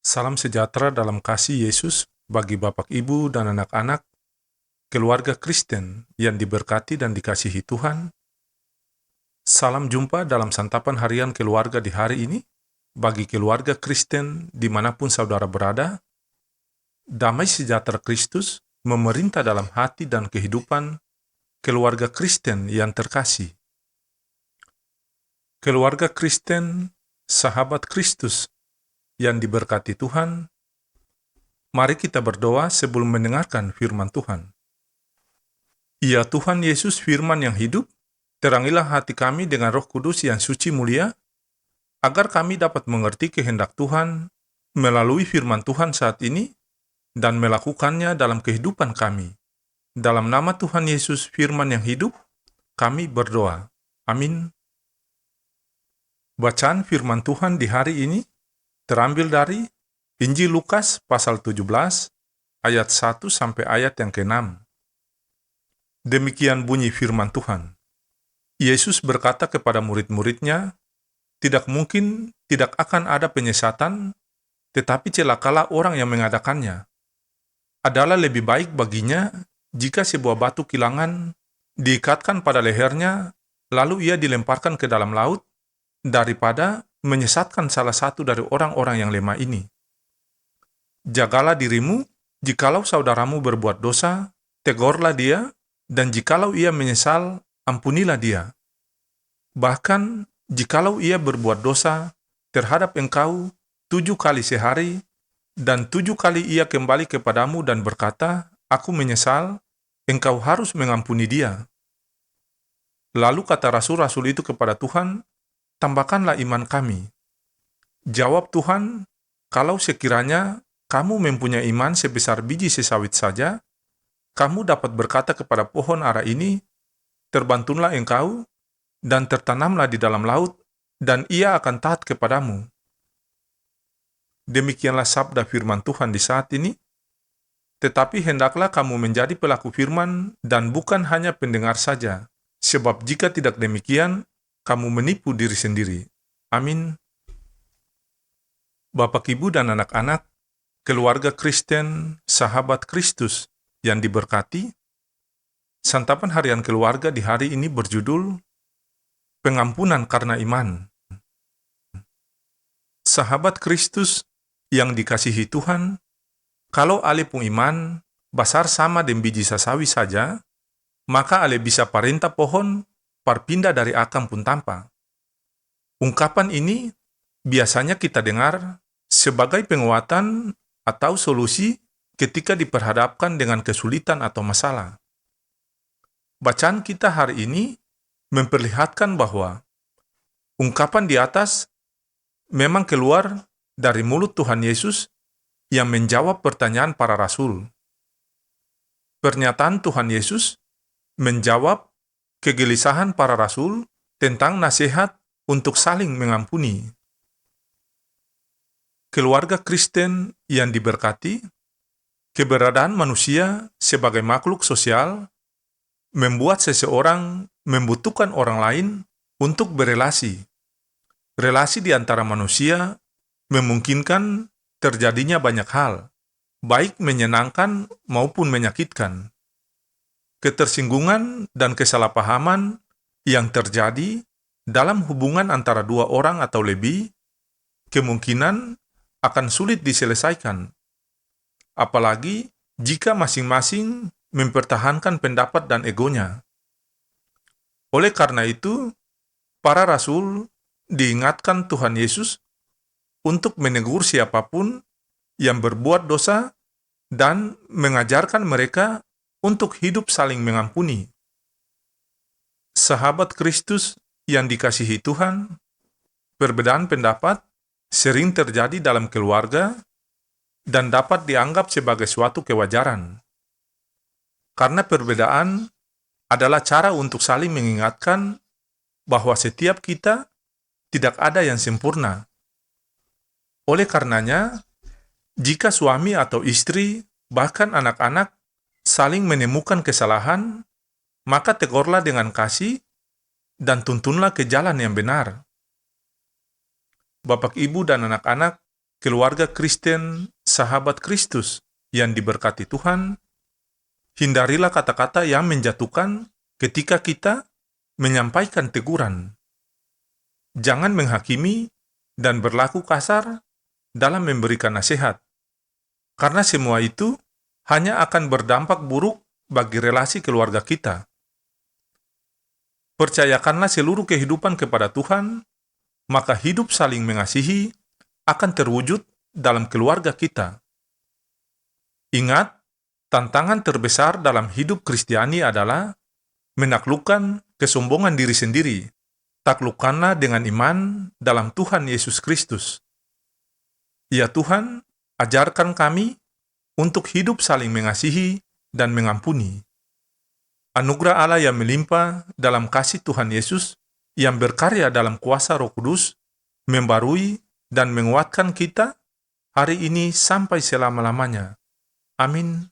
Salam sejahtera dalam kasih Yesus bagi Bapak, Ibu, dan anak-anak, keluarga Kristen yang diberkati dan dikasihi Tuhan. Salam jumpa dalam santapan harian keluarga di hari ini. Bagi keluarga Kristen dimanapun saudara berada, damai sejahtera Kristus memerintah dalam hati dan kehidupan keluarga Kristen yang terkasih. Keluarga Kristen, sahabat Kristus yang diberkati Tuhan, mari kita berdoa sebelum mendengarkan firman Tuhan. Ya Tuhan Yesus, firman yang hidup, terangilah hati kami dengan Roh Kudus yang suci mulia, agar kami dapat mengerti kehendak Tuhan melalui firman Tuhan saat ini dan melakukannya dalam kehidupan kami. Dalam nama Tuhan Yesus, firman yang hidup, kami berdoa. Amin. Bacaan firman Tuhan di hari ini terambil dari Injil Lukas pasal 17 ayat 1 sampai ayat yang ke-6. Demikian bunyi firman Tuhan. Yesus berkata kepada murid-muridnya, tidak akan ada penyesatan, tetapi celakalah orang yang mengadakannya. Adalah lebih baik baginya jika sebuah batu kilangan diikatkan pada lehernya, lalu ia dilemparkan ke dalam laut, daripada menyesatkan salah satu dari orang-orang yang lemah ini. Jagalah dirimu, jikalau saudaramu berbuat dosa, tegurlah dia, dan jikalau ia menyesal, ampunilah dia. Bahkan, jikalau ia berbuat dosa terhadap engkau 7 kali sehari, dan 7 kali ia kembali kepadamu dan berkata, aku menyesal, engkau harus mengampuni dia. Lalu kata rasul-rasul itu kepada Tuhan, tambahkanlah iman kami. Jawab Tuhan, kalau sekiranya kamu mempunyai iman sebesar biji sesawit saja, kamu dapat berkata kepada pohon ara ini, terbantunlah engkau, dan tertanamlah di dalam laut, dan ia akan taat kepadamu. Demikianlah sabda firman Tuhan di saat ini. Tetapi hendaklah kamu menjadi pelaku firman dan bukan hanya pendengar saja, sebab jika tidak demikian, kamu menipu diri sendiri. Amin. Bapak, Ibu, dan anak-anak, keluarga Kristen, sahabat Kristus yang diberkati, santapan harian keluarga di hari ini berjudul Pengampunan karena Iman. Sahabat Kristus yang dikasihi Tuhan, kalau ale pun iman basar sama dengan biji sasawi saja, maka ale bisa parentah pohon parpindah dari akam pun tanpa. Ungkapan ini biasanya kita dengar sebagai penguatan atau solusi ketika diperhadapkan dengan kesulitan atau masalah. Bacaan kita hari ini memperlihatkan bahwa ungkapan di atas memang keluar dari mulut Tuhan Yesus yang menjawab pertanyaan para rasul. Pernyataan Tuhan Yesus menjawab kegelisahan para rasul tentang nasihat untuk saling mengampuni. Keluarga Kristen yang diberkati, keberadaan manusia sebagai makhluk sosial membuat seseorang membutuhkan orang lain untuk berelasi. Relasi di antara manusia memungkinkan terjadinya banyak hal, baik menyenangkan maupun menyakitkan. Ketersinggungan dan kesalahpahaman yang terjadi dalam hubungan antara dua orang atau lebih, kemungkinan akan sulit diselesaikan. Apalagi jika masing-masing mempertahankan pendapat dan egonya. Oleh karena itu, para rasul diingatkan Tuhan Yesus untuk menegur siapapun yang berbuat dosa dan mengajarkan mereka untuk hidup saling mengampuni. Sahabat Kristus yang dikasihi Tuhan, perbedaan pendapat sering terjadi dalam keluarga dan dapat dianggap sebagai suatu kewajaran. Karena perbedaan adalah cara untuk saling mengingatkan bahwa setiap kita tidak ada yang sempurna. Oleh karenanya, jika suami atau istri, bahkan anak-anak, saling menemukan kesalahan, maka tegurlah dengan kasih dan tuntunlah ke jalan yang benar. Bapak, Ibu, dan anak-anak, keluarga Kristen, sahabat Kristus yang diberkati Tuhan, hindarilah kata-kata yang menjatuhkan ketika kita menyampaikan teguran. Jangan menghakimi dan berlaku kasar dalam memberikan nasihat, karena semua itu hanya akan berdampak buruk bagi relasi keluarga kita. Percayakanlah seluruh kehidupan kepada Tuhan, maka hidup saling mengasihi akan terwujud dalam keluarga kita. Ingat, tantangan terbesar dalam hidup Kristiani adalah menaklukkan kesombongan diri sendiri. Taklukkanlah dengan iman dalam Tuhan Yesus Kristus. Ya Tuhan, ajarkan kami untuk hidup saling mengasihi dan mengampuni. Anugerah Allah yang melimpah dalam kasih Tuhan Yesus yang berkarya dalam kuasa Roh Kudus, membarui dan menguatkan kita hari ini sampai selama-lamanya. Amin.